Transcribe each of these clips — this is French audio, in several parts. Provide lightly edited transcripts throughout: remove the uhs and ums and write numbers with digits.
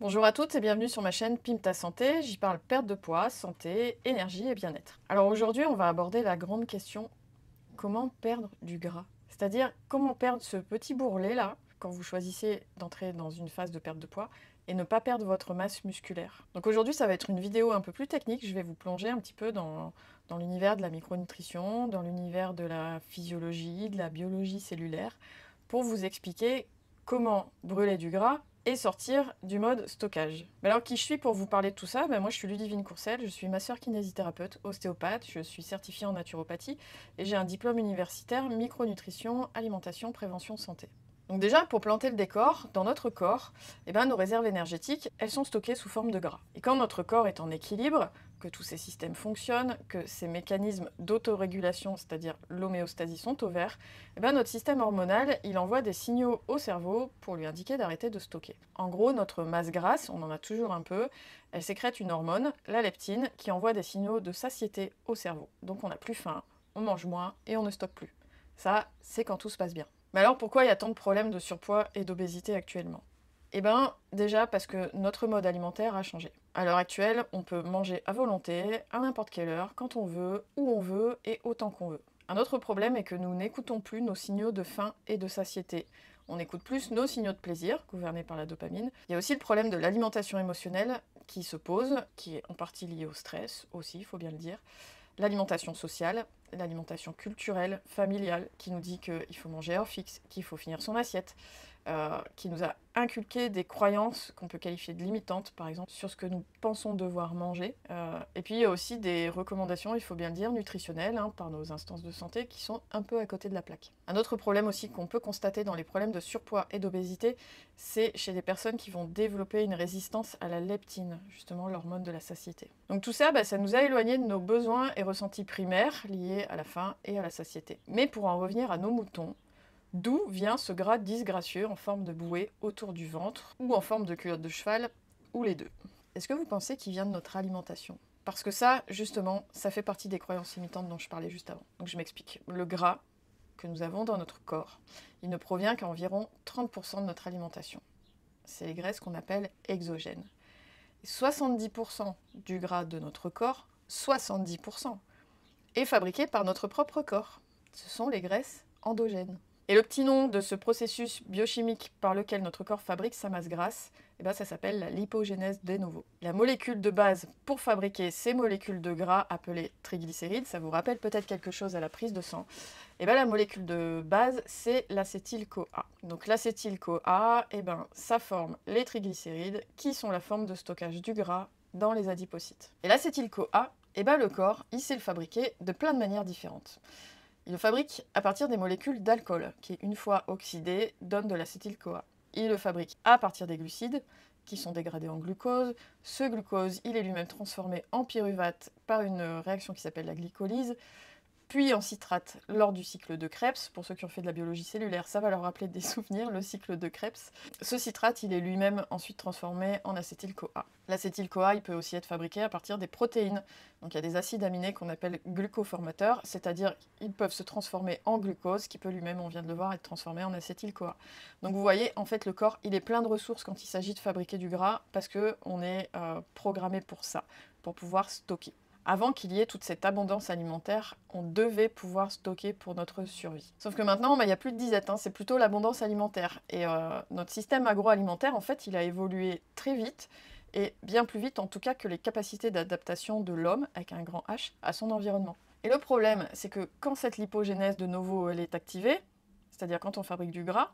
Bonjour à toutes et bienvenue sur ma chaîne Pim ta santé, j'y parle perte de poids, santé, énergie et bien-être. Alors aujourd'hui on va aborder la grande question, comment perdre du gras? C'est-à-dire comment perdre ce petit bourrelet là, quand vous choisissez d'entrer dans une phase de perte de poids, et ne pas perdre votre masse musculaire. Donc aujourd'hui ça va être une vidéo un peu plus technique, je vais vous plonger un petit peu dans l'univers de la micronutrition, dans l'univers de la physiologie, de la biologie cellulaire, pour vous expliquer comment brûler du gras et sortir du mode stockage. Mais alors qui je suis pour vous parler de tout ça? Moi je suis Ludivine Courcelles, je suis masseur kinésithérapeute, ostéopathe, je suis certifiée en naturopathie et j'ai un diplôme universitaire micronutrition, alimentation, prévention, santé. Donc déjà, pour planter le décor, dans notre corps, nos réserves énergétiques, elles sont stockées sous forme de gras. Et quand notre corps est en équilibre, que tous ces systèmes fonctionnent, que ces mécanismes d'autorégulation, c'est-à-dire l'homéostasie, sont au vert, notre système hormonal, il envoie des signaux au cerveau pour lui indiquer d'arrêter de stocker. En gros, notre masse grasse, on en a toujours un peu, elle sécrète une hormone, la leptine, qui envoie des signaux de satiété au cerveau. Donc on n'a plus faim, on mange moins et on ne stocke plus. Ça, c'est quand tout se passe bien. Mais alors pourquoi il y a tant de problèmes de surpoids et d'obésité actuellement? Déjà parce que notre mode alimentaire a changé. À l'heure actuelle, on peut manger à volonté, à n'importe quelle heure, quand on veut, où on veut et autant qu'on veut. Un autre problème est que nous n'écoutons plus nos signaux de faim et de satiété. On écoute plus nos signaux de plaisir, gouvernés par la dopamine. Il y a aussi le problème de l'alimentation émotionnelle qui se pose, qui est en partie lié au stress aussi, il faut bien le dire. L'alimentation sociale, l'alimentation culturelle, familiale, qui nous dit qu'il faut manger à heure fixe, qu'il faut finir son assiette, qui nous a inculqué des croyances qu'on peut qualifier de limitantes, par exemple, sur ce que nous pensons devoir manger. Et puis il y a aussi des recommandations, il faut bien le dire, nutritionnelles, par nos instances de santé, qui sont un peu à côté de la plaque. Un autre problème aussi qu'on peut constater dans les problèmes de surpoids et d'obésité, c'est chez des personnes qui vont développer une résistance à la leptine, justement l'hormone de la satiété. Donc tout ça, ça nous a éloignés de nos besoins et ressentis primaires liés à la faim et à la satiété. Mais pour en revenir à nos moutons, d'où vient ce gras disgracieux en forme de bouée autour du ventre, ou en forme de culotte de cheval, ou les deux? Est-ce que vous pensez qu'il vient de notre alimentation? Parce que ça, justement, ça fait partie des croyances limitantes dont je parlais juste avant. Donc je m'explique. Le gras que nous avons dans notre corps, il ne provient qu'à environ 30% de notre alimentation. C'est les graisses qu'on appelle exogènes. Et 70% du gras de notre corps, 70%, est fabriqué par notre propre corps. Ce sont les graisses endogènes. Et le petit nom de ce processus biochimique par lequel notre corps fabrique sa masse grasse, ça s'appelle la lipogénèse de novo. La molécule de base pour fabriquer ces molécules de gras appelées triglycérides, ça vous rappelle peut-être quelque chose à la prise de sang, la molécule de base, c'est l'acétyl-CoA. Donc l'acétyl-CoA, ça forme les triglycérides qui sont la forme de stockage du gras dans les adipocytes. Et l'acétyl-CoA, le corps, il sait le fabriquer de plein de manières différentes. Il le fabrique à partir des molécules d'alcool, qui, une fois oxydées, donnent de l'acétyl-CoA. Il le fabrique à partir des glucides, qui sont dégradés en glucose. Ce glucose, il est lui-même transformé en pyruvate par une réaction qui s'appelle la glycolyse, puis en citrate lors du cycle de Krebs. Pour ceux qui ont fait de la biologie cellulaire, ça va leur rappeler des souvenirs, le cycle de Krebs. Ce citrate, il est lui-même ensuite transformé en acétyl-CoA. L'acétyl-CoA, il peut aussi être fabriqué à partir des protéines. Donc il y a des acides aminés qu'on appelle glucoformateurs, c'est-à-dire ils peuvent se transformer en glucose, qui peut lui-même, on vient de le voir, être transformé en acétyl-CoA. Donc vous voyez, en fait, le corps, il est plein de ressources quand il s'agit de fabriquer du gras, parce qu'on est programmé pour ça, pour pouvoir stocker. Avant qu'il y ait toute cette abondance alimentaire, on devait pouvoir stocker pour notre survie. Sauf que maintenant, il n'y a plus de disette, c'est plutôt l'abondance alimentaire. Et notre système agroalimentaire, en fait, il a évolué très vite, et bien plus vite en tout cas que les capacités d'adaptation de l'homme, avec un grand H, à son environnement. Et le problème, c'est que quand cette lipogénèse de novo elle est activée, c'est-à-dire quand on fabrique du gras,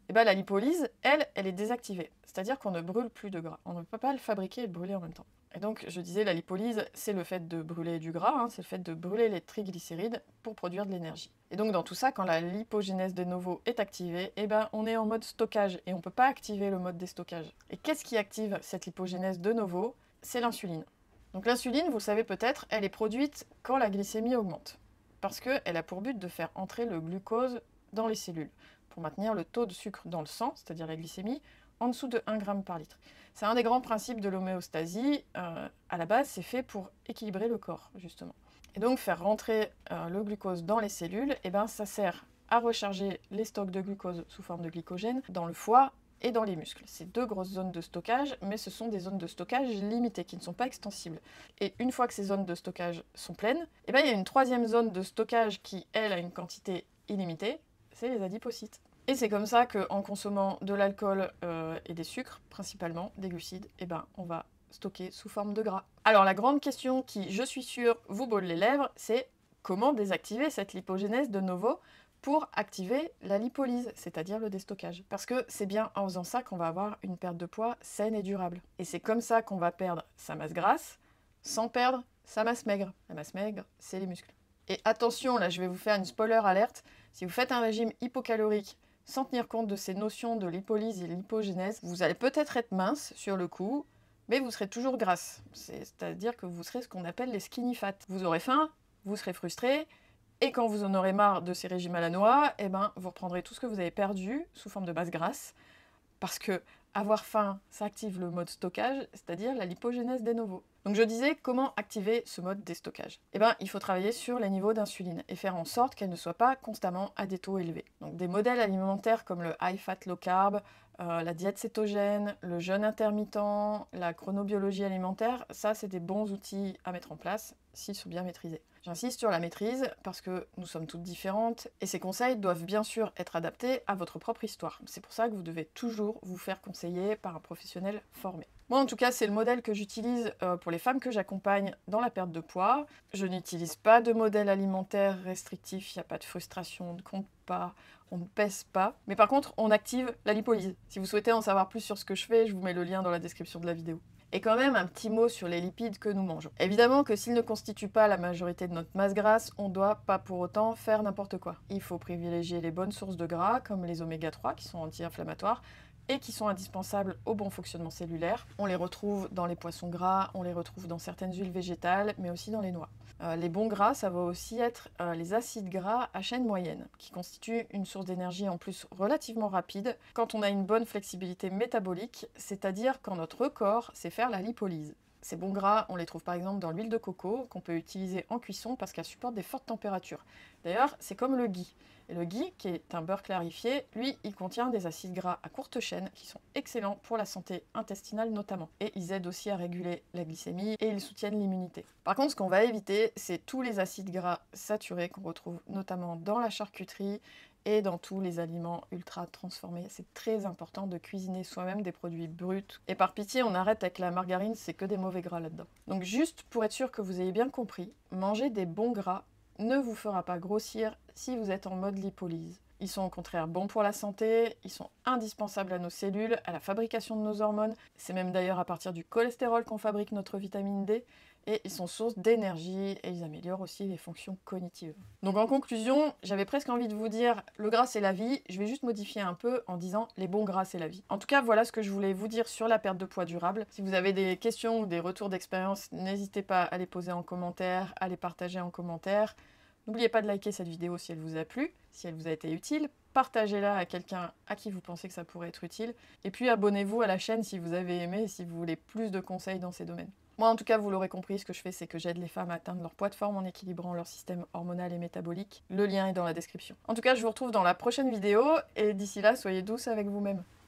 la lipolyse, elle est désactivée. C'est-à-dire qu'on ne brûle plus de gras. On ne peut pas le fabriquer et le brûler en même temps. Et donc, je disais, la lipolyse, c'est le fait de brûler du gras, c'est le fait de brûler les triglycérides pour produire de l'énergie. Et donc, dans tout ça, quand la lipogénèse de novo est activée, on est en mode stockage et on ne peut pas activer le mode déstockage. Et qu'est-ce qui active cette lipogénèse de novo? C'est l'insuline. Donc l'insuline, vous le savez peut-être, elle est produite quand la glycémie augmente. Parce qu'elle a pour but de faire entrer le glucose dans les cellules, pour maintenir le taux de sucre dans le sang, c'est-à-dire la glycémie, en dessous de 1 g par litre. C'est un des grands principes de l'homéostasie. À la base, c'est fait pour équilibrer le corps, justement. Et donc, faire rentrer le glucose dans les cellules, ça sert à recharger les stocks de glucose sous forme de glycogène dans le foie et dans les muscles. C'est deux grosses zones de stockage, mais ce sont des zones de stockage limitées, qui ne sont pas extensibles. Et une fois que ces zones de stockage sont pleines, eh ben, il y a une troisième zone de stockage qui, elle, a une quantité illimitée, c'est les adipocytes. Et c'est comme ça qu'en consommant de l'alcool et des sucres, principalement des glucides, eh ben, on va stocker sous forme de gras. Alors la grande question qui, je suis sûre, vous brûle les lèvres, c'est comment désactiver cette lipogénèse de nouveau pour activer la lipolyse, c'est-à-dire le déstockage. Parce que c'est bien en faisant ça qu'on va avoir une perte de poids saine et durable. Et c'est comme ça qu'on va perdre sa masse grasse sans perdre sa masse maigre. La masse maigre, c'est les muscles. Et attention, là je vais vous faire une spoiler alerte, si vous faites un régime hypocalorique sans tenir compte de ces notions de lipolyse et lipogénèse, vous allez peut-être être mince sur le coup, mais vous serez toujours grasse. C'est-à-dire que vous serez ce qu'on appelle les skinny fat. Vous aurez faim, vous serez frustré, et quand vous en aurez marre de ces régimes à la noix, eh ben, vous reprendrez tout ce que vous avez perdu sous forme de masse grasse, parce que avoir faim, ça active le mode stockage, c'est-à-dire la lipogénèse des novo. Donc je disais, comment activer ce mode déstockage? Eh bien, il faut travailler sur les niveaux d'insuline et faire en sorte qu'elle ne soit pas constamment à des taux élevés. Donc des modèles alimentaires comme le high fat low carb, la diète cétogène, le jeûne intermittent, la chronobiologie alimentaire, ça c'est des bons outils à mettre en place s'ils sont bien maîtrisés. J'insiste sur la maîtrise parce que nous sommes toutes différentes et ces conseils doivent bien sûr être adaptés à votre propre histoire. C'est pour ça que vous devez toujours vous faire conseiller par un professionnel formé. Moi en tout cas c'est le modèle que j'utilise pour les femmes que j'accompagne dans la perte de poids. Je n'utilise pas de modèle alimentaire restrictif, il n'y a pas de frustration, on ne compte pas, on ne pèse pas. Mais par contre on active la lipolyse. Si vous souhaitez en savoir plus sur ce que je fais, je vous mets le lien dans la description de la vidéo. Et quand même un petit mot sur les lipides que nous mangeons. Évidemment que s'ils ne constituent pas la majorité de notre masse grasse, on ne doit pas pour autant faire n'importe quoi. Il faut privilégier les bonnes sources de gras, comme les oméga 3 qui sont anti-inflammatoires, et qui sont indispensables au bon fonctionnement cellulaire. On les retrouve dans les poissons gras, on les retrouve dans certaines huiles végétales, mais aussi dans les noix. Les bons gras, ça va aussi être les acides gras à chaîne moyenne, qui constituent une source d'énergie en plus relativement rapide quand on a une bonne flexibilité métabolique, c'est-à-dire quand notre corps sait faire la lipolyse. Ces bons gras, on les trouve par exemple dans l'huile de coco, qu'on peut utiliser en cuisson parce qu'elle supporte des fortes températures. D'ailleurs, c'est comme le ghee. Et le ghee, qui est un beurre clarifié, lui, il contient des acides gras à courte chaîne qui sont excellents pour la santé intestinale notamment. Et ils aident aussi à réguler la glycémie et ils soutiennent l'immunité. Par contre, ce qu'on va éviter, c'est tous les acides gras saturés qu'on retrouve notamment dans la charcuterie et dans tous les aliments ultra transformés. C'est très important de cuisiner soi-même des produits bruts. Et par pitié, on arrête avec la margarine, c'est que des mauvais gras là-dedans. Donc juste pour être sûr que vous ayez bien compris, manger des bons gras ne vous fera pas grossir si vous êtes en mode lipolyse. Ils sont au contraire bons pour la santé, ils sont indispensables à nos cellules, à la fabrication de nos hormones. C'est même d'ailleurs à partir du cholestérol qu'on fabrique notre vitamine D. Et ils sont source d'énergie et ils améliorent aussi les fonctions cognitives. Donc en conclusion, j'avais presque envie de vous dire le gras c'est la vie, je vais juste modifier un peu en disant les bons gras c'est la vie. En tout cas, voilà ce que je voulais vous dire sur la perte de poids durable. Si vous avez des questions ou des retours d'expérience, n'hésitez pas à les poser en commentaire, à les partager en commentaire. N'oubliez pas de liker cette vidéo si elle vous a plu, si elle vous a été utile. Partagez-la à quelqu'un à qui vous pensez que ça pourrait être utile. Et puis abonnez-vous à la chaîne si vous avez aimé et si vous voulez plus de conseils dans ces domaines. Moi, en tout cas, vous l'aurez compris, ce que je fais, c'est que j'aide les femmes à atteindre leur poids de forme en équilibrant leur système hormonal et métabolique. Le lien est dans la description. En tout cas, je vous retrouve dans la prochaine vidéo et d'ici là, soyez douce avec vous-même.